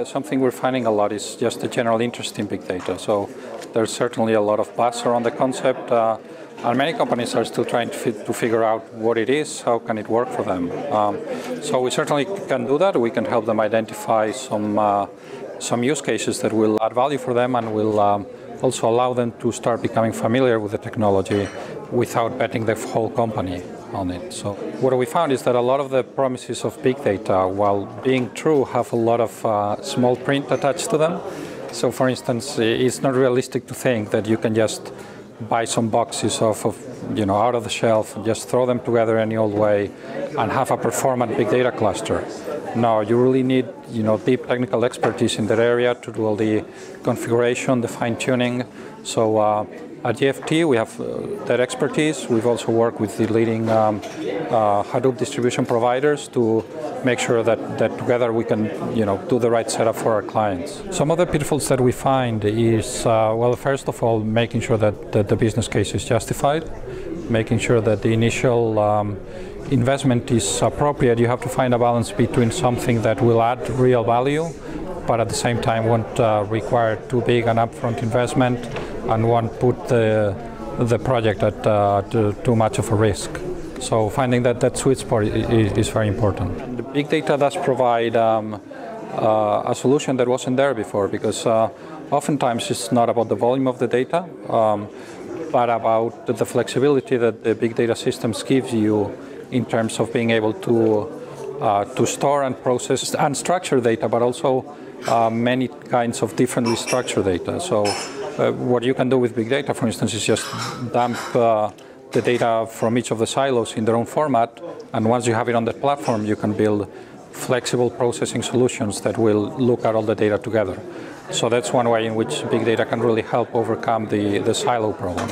something we're finding a lot is just the general interest in big data. So there's certainly a lot of buzz around the concept, and many companies are still trying to figure out what it is, how can it work for them. So we certainly can do that. We can help them identify some use cases that will add value for them and will also allow them to start becoming familiar with the technology without betting the whole company on it. So what we found is that a lot of the promises of big data, while being true, have a lot of small print attached to them. So for instance, it's not realistic to think that you can just buy some boxes out of the shelf and just throw them together any old way and have a performant big data cluster. No, you really need deep technical expertise in that area to do all the configuration, the fine-tuning. So at GFT we have that expertise. We've also worked with the leading Hadoop distribution providers to make sure that together we can do the right setup for our clients. Some of the pitfalls that we find is, well, first of all, making sure that the business case is justified, making sure that the initial investment is appropriate. You have to find a balance between something that will add real value, but at the same time won't require too big an upfront investment and won't put the project at too much of a risk. So finding that sweet spot is very important. And the big data does provide a solution that wasn't there before, because oftentimes it's not about the volume of the data, but about the flexibility that the big data systems gives you in terms of being able to store and process unstructured data, but also many kinds of differently structured data. So what you can do with big data, for instance, is just dump the data from each of the silos in their own format, and once you have it on the platform, you can build flexible processing solutions that will look at all the data together. So that's one way in which big data can really help overcome the silo problem.